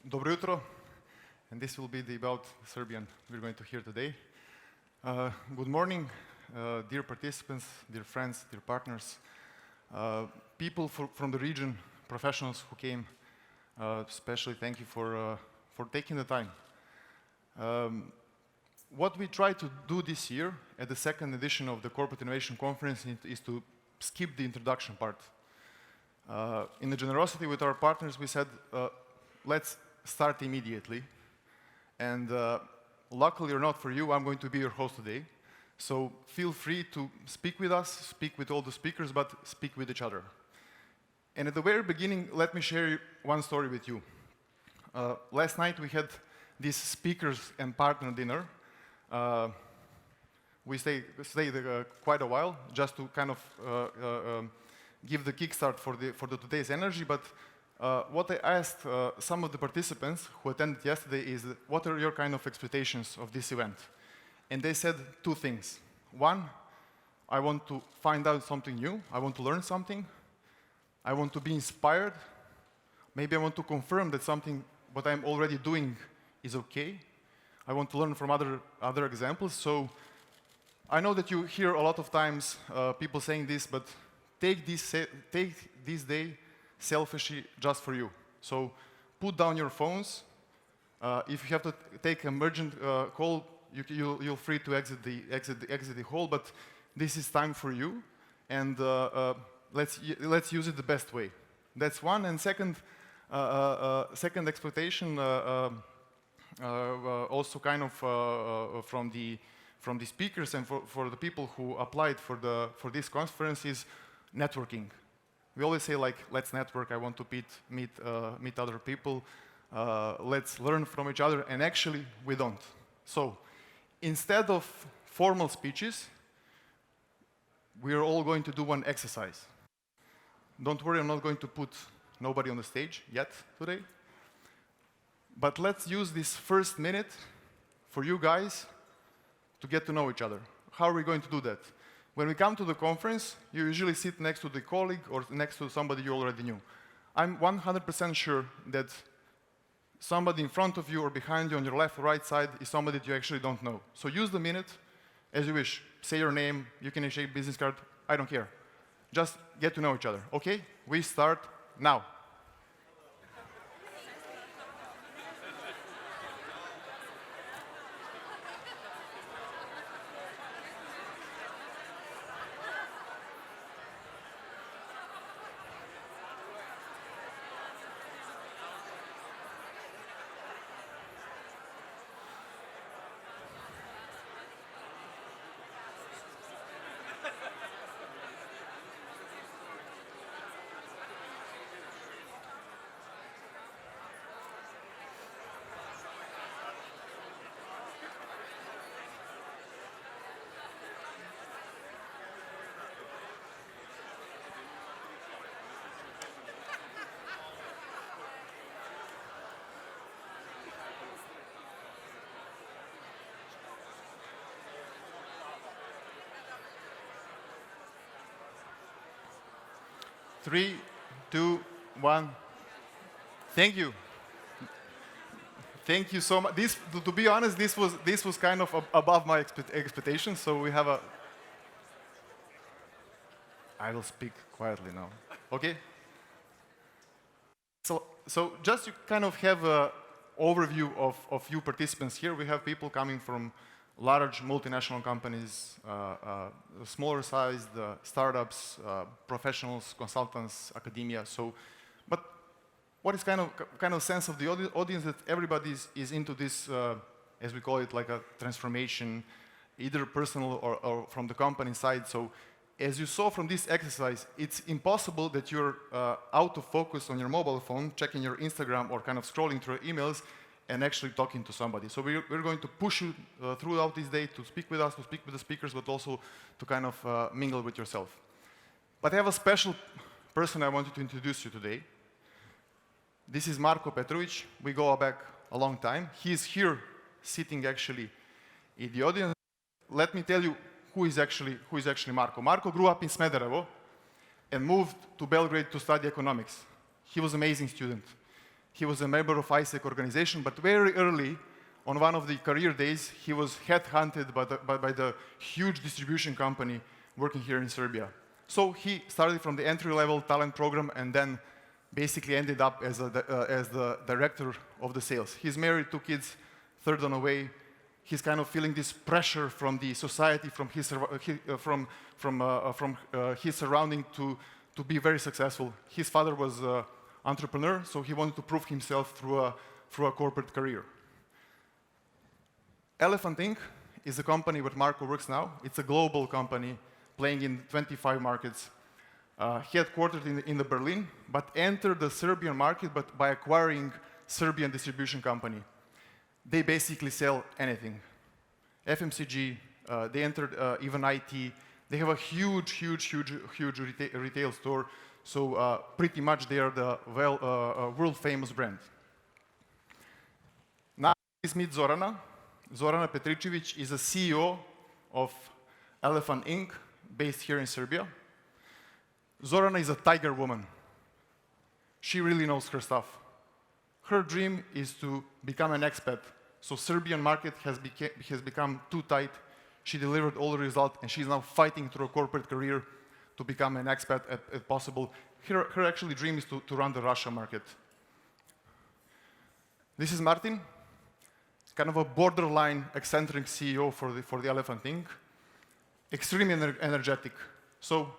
Dobro jutro, and this will be about Serbian we're going to hear today. Good morning, dear participants, dear friends, dear partners, people from the region, professionals who came. Especially thank you for taking the time. What we try to do this year at the second edition of the Corporate Innovation Conference is to skip the introduction part. In the generosity with our partners, we said, let's start immediately. And luckily or not for you, I'm going to be your host today. So feel free to speak with us, speak with all the speakers, but speak with each other. And at the very beginning, let me share one story with you. Last night, we had this speakers and partner dinner. We stayed quite a while just to kind of give the kickstart for the today's energy. But what I asked some of the participants who attended yesterday is, what are your kind of expectations of this event? And they said two things. One, I want to find out something new. I want to learn something. I want to be inspired. Maybe I want to confirm that something what I'm already doing is okay. I want to learn from other examples. So I know that you hear a lot of times people saying this, but take this day selfishly just for you. So put down your phones. If you have to take an emergent call, you're free to exit the hall. But this is time for you, and let's use it the best way. That's one. And second expectation, also kind of from the speakers and for the people who applied for this conference, is networking. We always say, like, let's network. I want to meet other people. Let's learn from each other. And actually, we don't. So instead of formal speeches, we are all going to do one exercise. Don't worry, I'm not going to put nobody on the stage yet today. But let's use this first minute for you guys to get to know each other. How are we going to do that? When we come to the conference, you usually sit next to the colleague or next to somebody you already knew. I'm 100% sure that somebody in front of you or behind you on your left or right side is somebody that you actually don't know. So use the minute as you wish. Say your name, you can shake business card, I don't care. Just get to know each other, okay? We start now. Three, two, one. Thank you. Thank you so much. To be honest, this was kind of above my expectations. So we have a. I will speak quietly now. Okay. So just to kind of have an overview of you participants here, we have people coming from large multinational companies, smaller sized startups, professionals, consultants, academia. So, but what is kind of sense of the audience that everybody is into this, as we call it, like a transformation, either personal or from the company side. So, as you saw from this exercise, it's impossible that you're out of focus on your mobile phone, checking your Instagram or kind of scrolling through emails, and actually talking to somebody. So we're going to push you throughout this day to speak with us, to speak with the speakers, but also to kind of mingle with yourself. But I have a special person I wanted to introduce you today. This is Marko Petrović. We go back a long time. He's here sitting actually in the audience. Let me tell you who is actually Marko. Marko grew up in Smederevo and moved to Belgrade to study economics. He was an amazing student. He was a member of ICT organization, but very early, on one of the career days, he was headhunted by the huge distribution company working here in Serbia. So he started from the entry-level talent program and then basically ended up as the director of the sales. He's married, 2 kids, third on the way. He's kind of feeling this pressure from the society, from his surrounding to be very successful. His father was an entrepreneur, so he wanted to prove himself through a corporate career. Elephant Inc. is a company where Marko works now. It's a global company playing in 25 markets. Headquartered in Berlin, but entered the Serbian market by acquiring Serbian distribution company. They basically sell anything. FMCG, they entered even IT. They have a huge retail store, so pretty much they are the world-famous brand. Now let's meet Zorana. Zorana Petricevic is a CEO of Elephant Inc., based here in Serbia. Zorana is a tiger woman. She really knows her stuff. Her dream is to become an expat. So Serbian market has become too tight. She delivered all the results, and she's now fighting through a corporate career to become an expat if possible. Her actually dream is to run the Russia market. This is Martin, kind of a borderline eccentric CEO for the Elephant Inc. Extremely energetic. So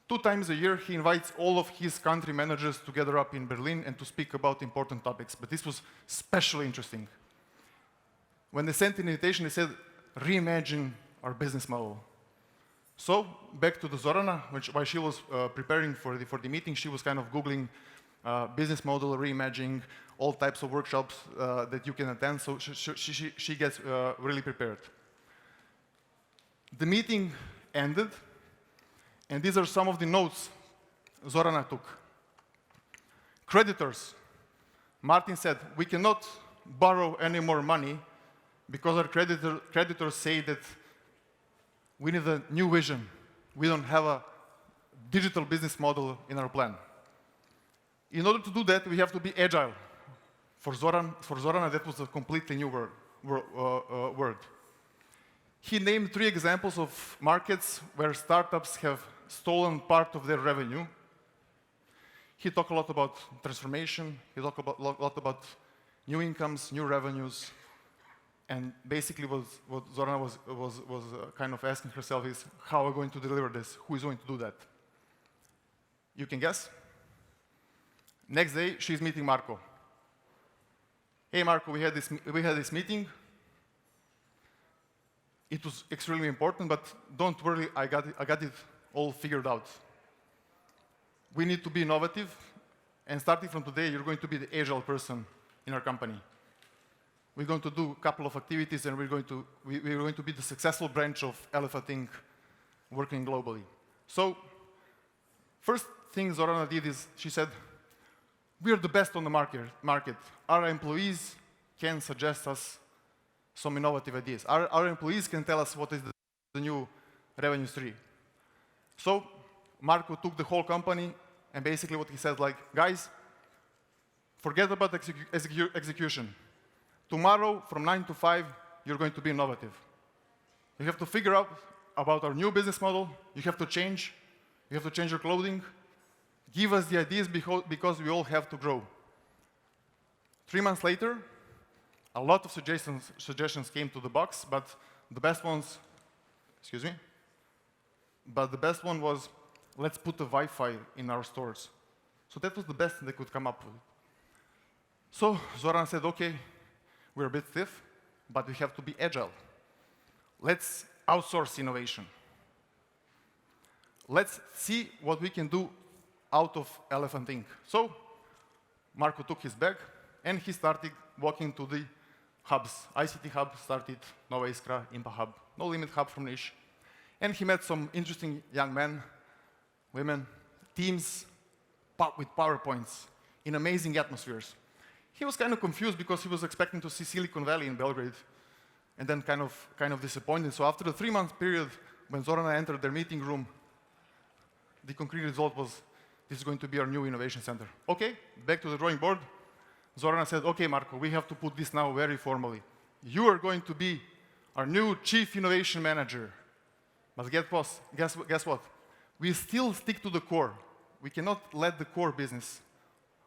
2 times a year, he invites all of his country managers to gather up in Berlin and to speak about important topics. But this was especially interesting. When they sent an invitation, they said, reimagine our business model. So back to the Zorana, while she was preparing for the meeting, she was kind of Googling business model, reimagining, all types of workshops that you can attend. So she gets really prepared. The meeting ended, and these are some of the notes Zorana took. Creditors. Martin said, we cannot borrow any more money because our creditors say that we need a new vision. We don't have a digital business model in our plan. In order to do that, we have to be agile. For Zorana, that was a completely new word. He named 3 examples of markets where startups have stolen part of their revenue. He talked a lot about transformation. He talked a lot about new incomes, new revenues. And basically what Zorana was kind of asking herself is, how are we going to deliver this? Who is going to do that? You can guess. Next day, she's meeting Marko. Hey, Marko, we had this meeting. It was extremely important, but don't worry, I got it all figured out. We need to be innovative, and starting from today, you're going to be the agile person in our company. We're going to do a couple of activities, and we're going to be the successful branch of Elephant Inc. working globally. So, first thing Zorana did is she said, we are the best on the market. Our employees can suggest us some innovative ideas. Our employees can tell us what is the new revenue stream. So Marko took the whole company, and basically what he said, like, guys, forget about execution. Tomorrow, from 9 to 5, you're going to be innovative. You have to figure out about our new business model. You have to change. You have to change your clothing. Give us the ideas because we all have to grow. 3 months later, a lot of suggestions came to the box, but the best ones, but the best one was, let's put the Wi-Fi in our stores. So that was the best they could come up with. So Zoran said, okay, we're a bit stiff, but we have to be agile. Let's outsource innovation. Let's see what we can do out of Elephant Inc. So Marko took his bag, and he started walking to the hubs. ICT Hub started, Nova Iskra, Impa Hub, No Limit Hub from Niš. And he met some interesting young men, women, teams with PowerPoints in amazing atmospheres. He was kind of confused because he was expecting to see Silicon Valley in Belgrade, and then kind of disappointed. So after the 3-month period, when Zorana entered their meeting room, the concrete result was, this is going to be our new innovation center. Okay, back to the drawing board. Zoran said, okay, Marko, we have to put this now very formally. You are going to be our new Chief Innovation Manager. But guess what? We still stick to the core. We cannot let the core business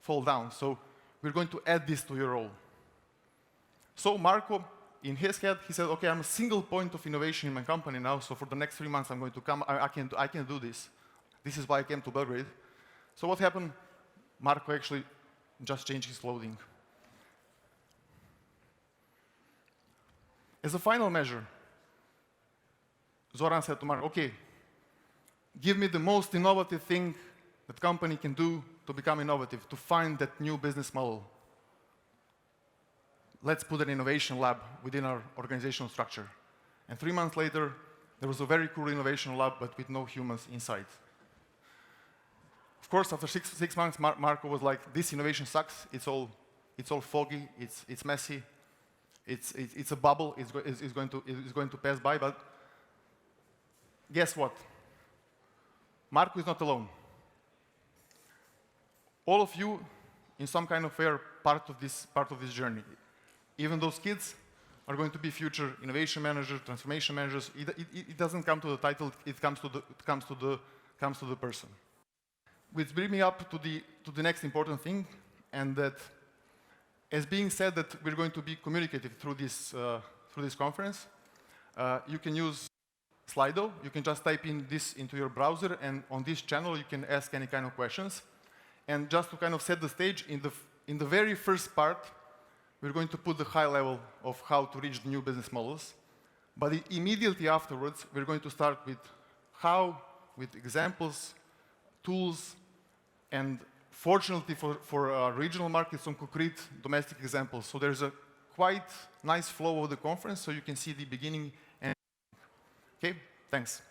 fall down. So we're going to add this to your role. So Marko, in his head, he said, okay, I'm a single point of innovation in my company now, so for the next 3 months I'm going to come, I can do this. This is why I came to Belgrade. So what happened? Marko actually just changed his clothing. As a final measure, Zoran said to Marko, okay, give me the most innovative thing that company can do to become innovative, to find that new business model. Let's put an innovation lab within our organizational structure. And 3 months later, there was a very cool innovation lab, but with no humans inside. Of course, after six months, Marko was like, this innovation sucks. It's all foggy. It's messy. It's a bubble. It's going to pass by. But guess what? Marko is not alone. All of you, in some kind of way, are part of this journey. Even those kids are going to be future innovation managers, transformation managers. It doesn't come to the title. It comes to the person. Which brings me up to the next important thing, and that, as being said that we're going to be communicative through this conference, you can use Slido. You can just type in this into your browser, and on this channel you can ask any kind of questions. And just to kind of set the stage, in the very first part, we're going to put the high level of how to reach the new business models. But immediately afterwards, we're going to start with how, with examples, tools, and fortunately for regional markets, some concrete domestic examples. So there's a quite nice flow of the conference, so you can see the beginning and okay, thanks.